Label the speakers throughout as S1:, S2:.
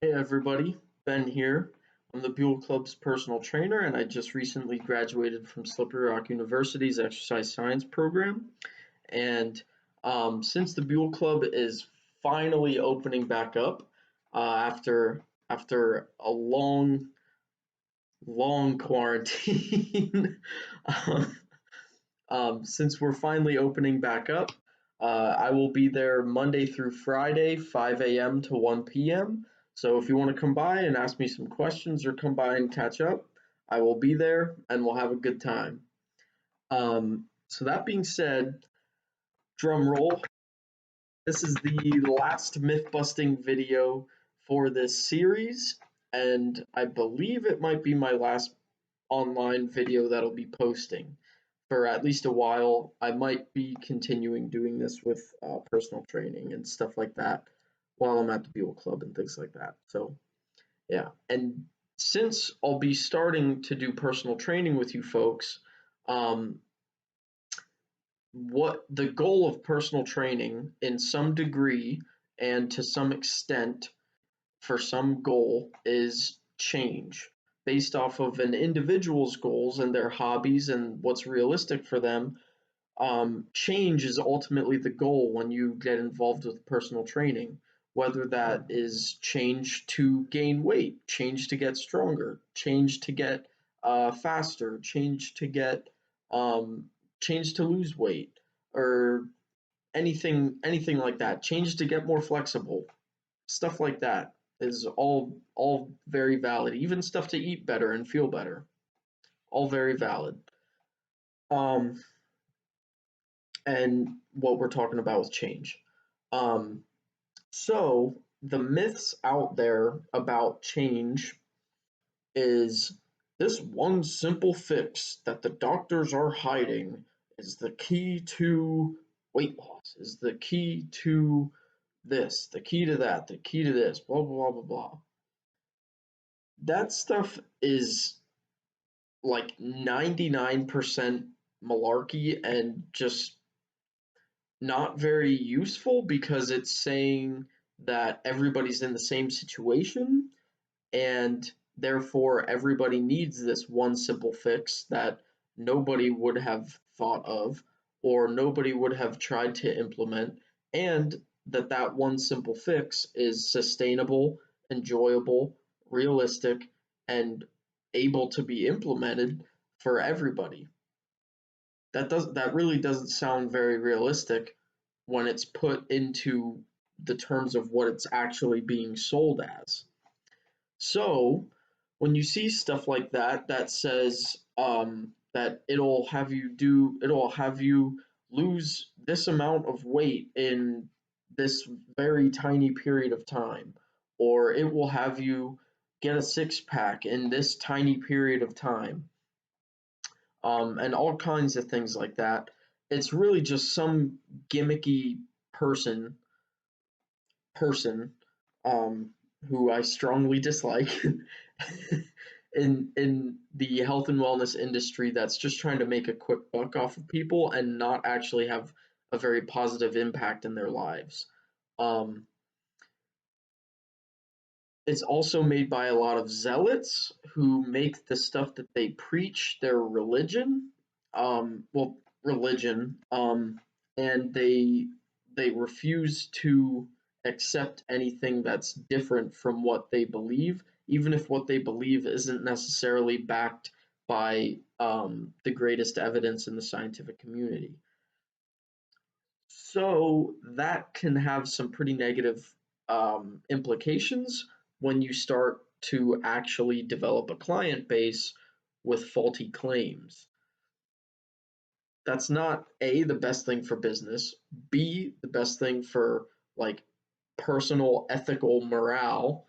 S1: Hey everybody, Ben here. I'm the Buell Club's personal trainer, and I just recently graduated from Slippery Rock University's exercise science program. And since the Buell Club is finally opening back up after a long quarantine, um, since we're finally opening back up, I will be there Monday through Friday, 5 a.m. to 1 p.m. So if you want to come by and ask me some questions or come by and catch up, I will be there and we'll have a good time. So that being said, drum roll. This is the last myth busting video for this series, and I believe it might be my last online video that I'll be posting for at least a while. I might be continuing doing this with personal training and stuff like that while I'm at the Buell Club and things like that. So, yeah. And since I'll be starting to do personal training with you folks, um, what the goal of personal training in some degree and to some extent for some goal is change based off of an individual's goals and their hobbies and what's realistic for them. Change is ultimately the goal when you get involved with personal training, whether that is change to gain weight, change to get stronger, change to get faster, um, change to lose weight, or anything like that, change to get more flexible, stuff like that is all very valid. Even stuff to eat better and feel better, all very valid. Um, and what we're talking about with change. Um, so the myths out there about change is this one simple fix that the doctors are hiding is the key to weight loss, is the key to this, the key to that, the key to this, blah, blah, blah, blah, blah. That stuff is like 99% malarkey and just not very useful because it's saying that everybody's in the same situation and therefore everybody needs this one simple fix that nobody would have thought of or nobody would have tried to implement, and that one simple fix is sustainable, enjoyable, realistic, and able to be implemented for everybody. That really doesn't sound very realistic when it's put into the terms of what it's actually being sold as. So when you see stuff like that that says that it'll have you lose this amount of weight in this very tiny period of time, or it will have you get a six pack in this tiny period of time, and all kinds of things like that. It's really just some gimmicky person person um, who I strongly dislike in the health and wellness industry that's just trying to make a quick buck off of people and not actually have a very positive impact in their lives. Um, it's also made by a lot of zealots who make the stuff that they preach their religion. Well, religion, and they refuse to accept anything that's different from what they believe, even if what they believe isn't necessarily backed by the greatest evidence in the scientific community. So that can have some pretty negative implications when you start to actually develop a client base with faulty claims. That's not A, the best thing for business, B, the best thing for like personal ethical morale.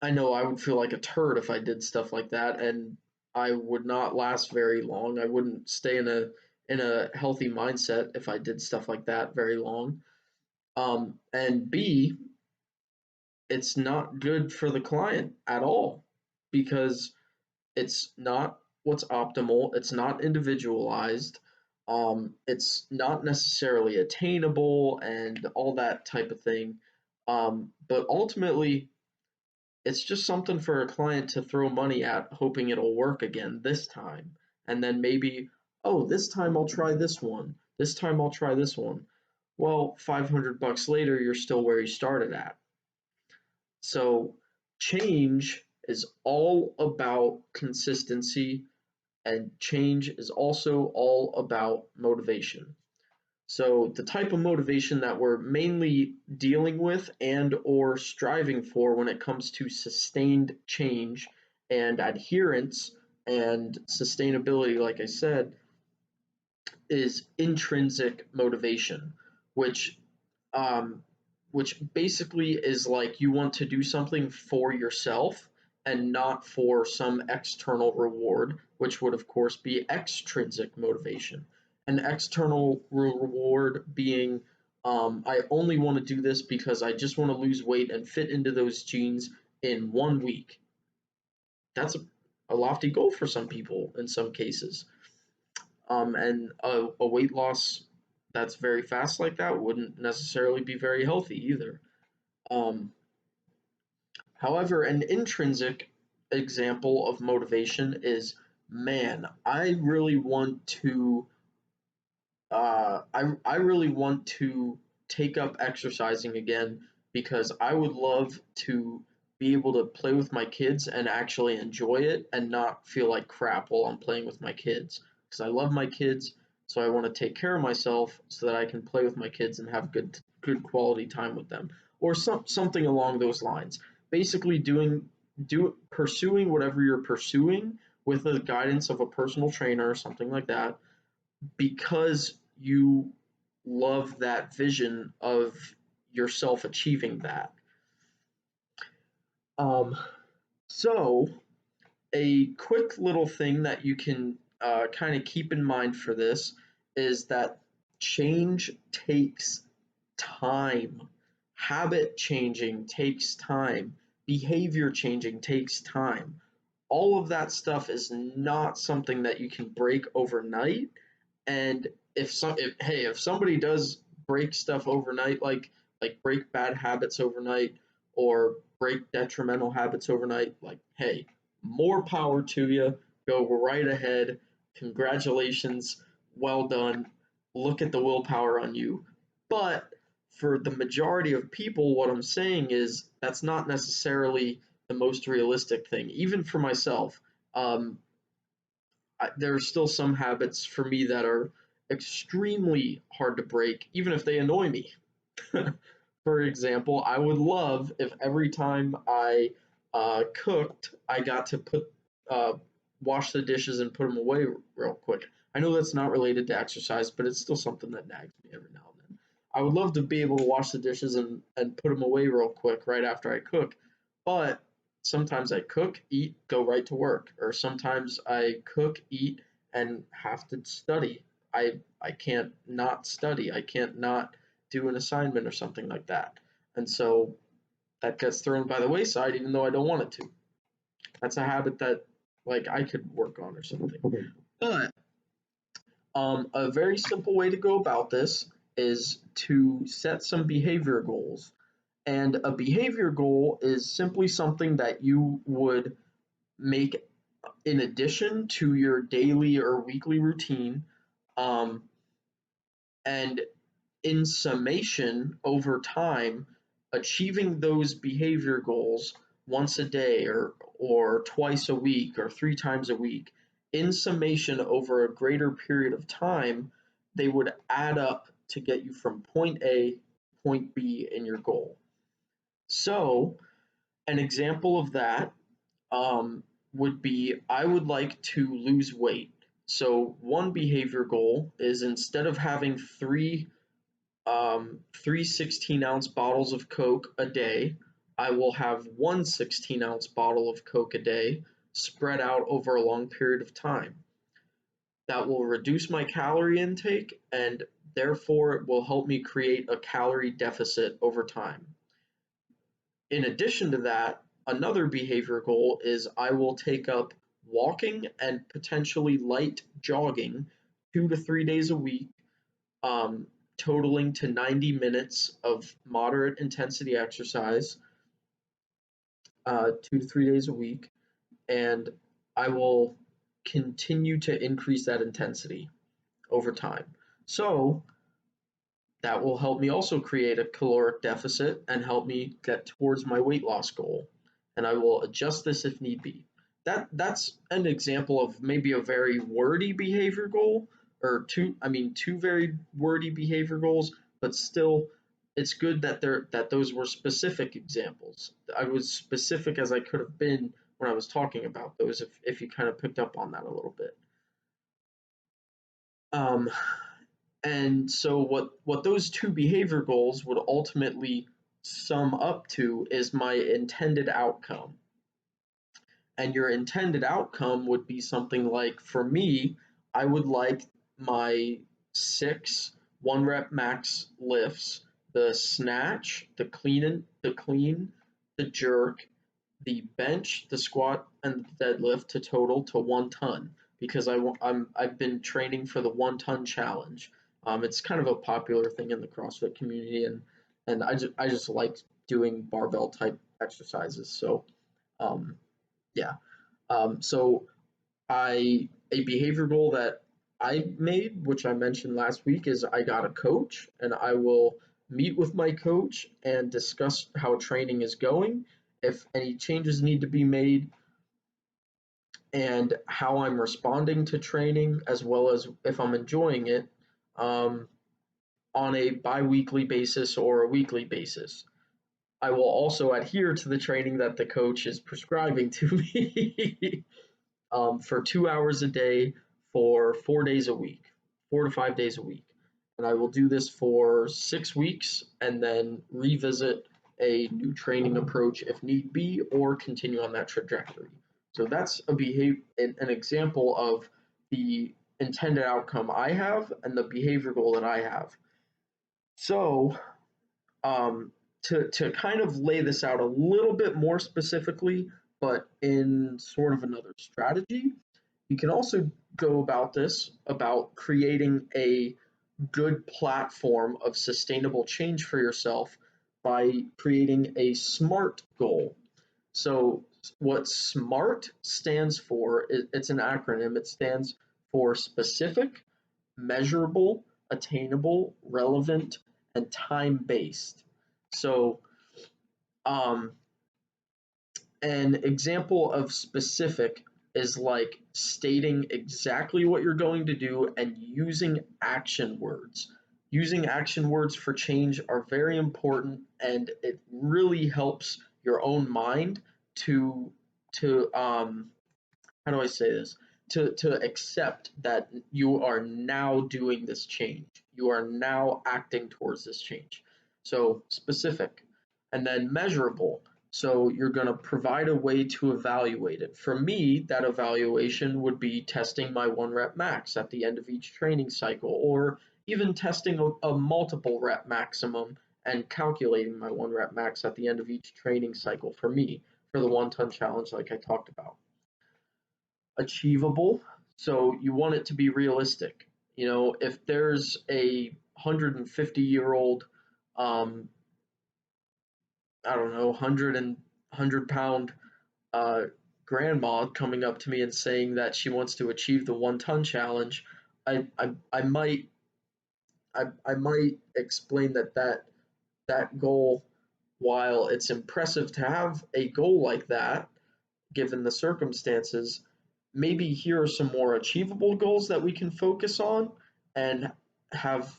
S1: I know I would feel like a turd if I did stuff like that, and I would not last very long. I wouldn't stay in a healthy mindset if I did stuff like that very long. And B, it's not good for the client at all because it's not what's optimal, it's not individualized, it's not necessarily attainable and all that type of thing. But ultimately, it's just something for a client to throw money at, hoping it'll work again this time. And then maybe, oh, this time I'll try this one. This time I'll try this one. Well, 500 bucks later, you're still where you started at. So change is all about consistency, and change is also all about motivation. So the type of motivation that we're mainly dealing with and or striving for when it comes to sustained change and adherence and sustainability, like I said, is intrinsic motivation, which um, which basically is like you want to do something for yourself and not for some external reward, which would of course be extrinsic motivation. An external reward being, I only want to do this because I just want to lose weight and fit into those jeans in 1 week. That's a lofty goal for some people in some cases. And a weight loss that's very fast like that wouldn't necessarily be very healthy either. Um, However, an intrinsic example of motivation is, man, I really want to take up exercising again because I would love to be able to play with my kids and actually enjoy it and not feel like crap while I'm playing with my kids. Because I love my kids, so I want to take care of myself so that I can play with my kids and have good quality time with them, or something along those lines. Basically, pursuing whatever you're pursuing with the guidance of a personal trainer or something like that because you love that vision of yourself achieving that. Um, so, a quick little thing that you can kind of keep in mind for this is that change takes time. Habit changing takes time. Behavior changing takes time. All of that stuff is not something that you can break overnight. And if somebody does break stuff overnight, like break bad habits overnight or break detrimental habits overnight, like hey, more power to you. Go right ahead. Congratulations. Well done. Look at the willpower on you. But for the majority of people, what I'm saying is that's not necessarily the most realistic thing. Even for myself, um, there are still some habits for me that are extremely hard to break, even if they annoy me. For example, I would love if every time I cooked, I got to uh, wash the dishes and put them away real quick. I know that's not related to exercise, but it's still something that nags me every now and then. I would love to be able to wash the dishes and put them away real quick right after I cook, but sometimes I cook, eat, go right to work, or sometimes I cook, eat, and have to study. I can't not study. I can't not do an assignment or something like that. And so that gets thrown by the wayside even though I don't want it to. That's a habit that like I could work on or something. But a very simple way to go about this is to set some behavior goals. And a behavior goal is simply something that you would make in addition to your daily or weekly routine. Um, and in summation, over time, achieving those behavior goals once a day or twice a week or 3 times a week, in summation over a greater period of time, they would add up to get you from point A to point B in your goal. So, an example of that would be I would like to lose weight. So, one behavior goal is instead of having three 16-ounce bottles of Coke a day, I will have one 16-ounce bottle of Coke a day spread out over a long period of time. That will reduce my calorie intake and therefore it will help me create a calorie deficit over time. In addition to that, another behavior goal is I will take up walking and potentially light jogging 2 to 3 days a week, um, totaling to 90 minutes of moderate intensity exercise 2 to 3 days a week, and I will continue to increase that intensity over time. So that will help me also create a caloric deficit and help me get towards my weight loss goal. And I will adjust this if need be. That's an example of maybe a very wordy behavior goal, or two very wordy behavior goals, but still it's good that those were specific examples. I was specific as I could have been when I was talking about those, if you kind of picked up on that a little bit. Um, and so what those two behavior goals would ultimately sum up to is my intended outcome. And your intended outcome would be something like, for me, I would like my 6 1 rep max lifts, the snatch, the clean, the jerk, the bench, the squat, and the deadlift to total to 1 ton, because I've been training for the 1 ton challenge. It's kind of a popular thing in the CrossFit community, and I just like doing barbell type exercises. So um, yeah. So a behavior goal that I made, which I mentioned last week, is I got a coach, and I will meet with my coach and discuss how training is going, if any changes need to be made, and how I'm responding to training, as well as if I'm enjoying it, um, on a bi-weekly basis or a weekly basis. I will also adhere to the training that the coach is prescribing to me. For 2 hours a day for 4 days a week, 4 to 5 days a week. And I will do this for 6 weeks and then revisit a new training approach if need be, or continue on that trajectory. So that's an example of the intended outcome I have and the behavior goal that I have. So um, to kind of lay this out a little bit more specifically, but in sort of another strategy, you can also go about this about creating a good platform of sustainable change for yourself by creating a SMART goal. So what SMART stands for, it's an acronym. It stands for specific, measurable, attainable, relevant, and time-based. So um, an example of specific is like stating exactly what you're going to do and using action words. Using action words for change are very important, and it really helps your own mind to how do I say this? To accept that you are now doing this change. You are now acting towards this change. So specific, and then measurable. So you're going to provide a way to evaluate it. For me, that evaluation would be testing my 1 rep max at the end of each training cycle, or even testing a multiple rep maximum and calculating my 1 rep max at the end of each training cycle for me, for the 1 ton challenge, like I talked about. Achievable. So you want it to be realistic. If there's a 150-year-old, I don't know, 100 pound uh, grandma coming up to me and saying that she wants to achieve the 1 ton challenge, I might explain that goal, while it's impressive to have a goal like that, given the circumstances, maybe here are some more achievable goals that we can focus on and have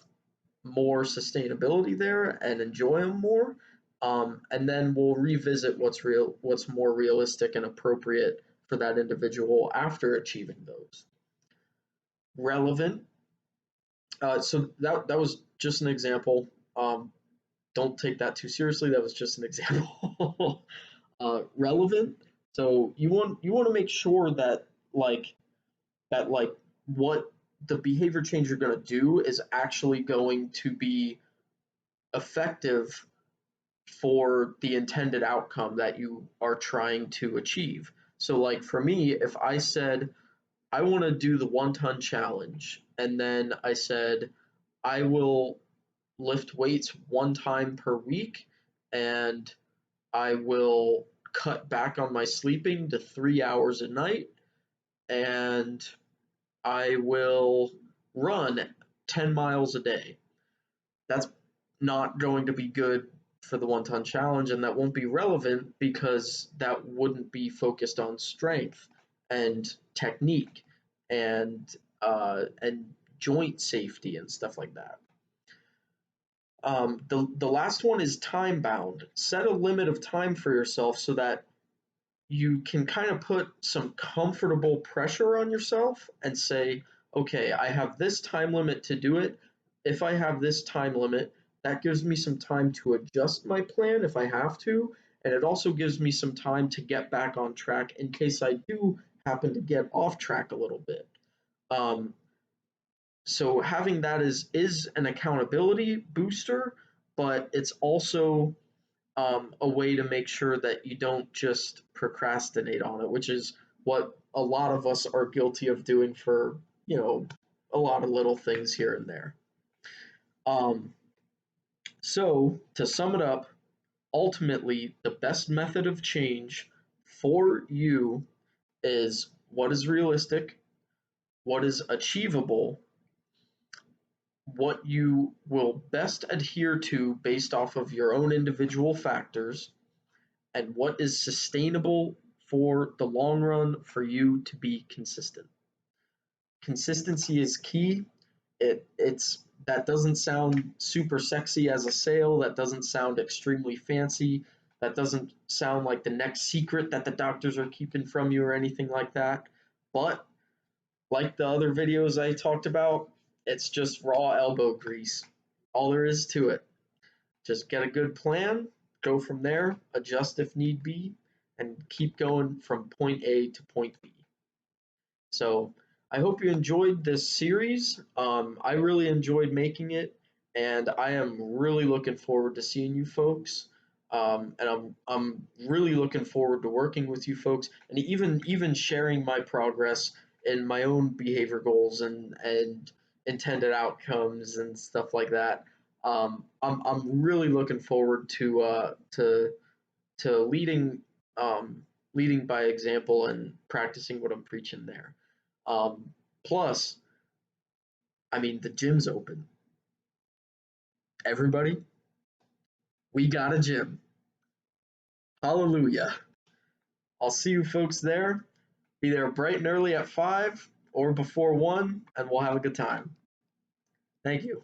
S1: more sustainability there and enjoy them more. And then we'll revisit what's more realistic and appropriate for that individual after achieving those. Relevant. So that was just an example. Don't take that too seriously. That was just an example. Relevant. So you want to make sure that what the behavior change you're going to do is actually going to be effective for the intended outcome that you are trying to achieve. So like for me, if I said I want to do the 1 ton challenge, and then I said I will lift weights 1 time per week, and I will cut back on my sleeping to 3 hours a night, and I will run 10 miles a day. That's not going to be good for the 1 ton challenge, and that won't be relevant because that wouldn't be focused on strength and technique and joint safety and stuff like that. The last one is time bound. Set a limit of time for yourself so that you can kind of put some comfortable pressure on yourself and say, okay, I have this time limit to do it. If I have this time limit, that gives me some time to adjust my plan if I have to. And it also gives me some time to get back on track in case I do happen to get off track a little bit. Um, so having that is an accountability booster, but it's also a way to make sure that you don't just procrastinate on it, which is what a lot of us are guilty of doing for, a lot of little things here and there. Um, so, to sum it up, ultimately, the best method of change for you is what is realistic, what is achievable, what you will best adhere to based off of your own individual factors, and what is sustainable for the long run for you to be consistent. Consistency is key. It's that doesn't sound super sexy as a sale, that doesn't sound extremely fancy, that doesn't sound like the next secret that the doctors are keeping from you or anything like that. But like the other videos I talked about, it's just raw elbow grease. All there is to it. Just get a good plan, go from there, adjust if need be, and keep going from point A to point B. So I hope you enjoyed this series. I really enjoyed making it, and I am really looking forward to seeing you folks. And I'm really looking forward to working with you folks, and even sharing my progress in my own behavior goals and intended outcomes and stuff like that. I'm really looking forward to leading by example and practicing what I'm preaching there. Plus, I mean, the gym's open. Everybody, we got a gym. Hallelujah. I'll see you folks there. Be there bright and early at 5 or before 1, and we'll have a good time. Thank you.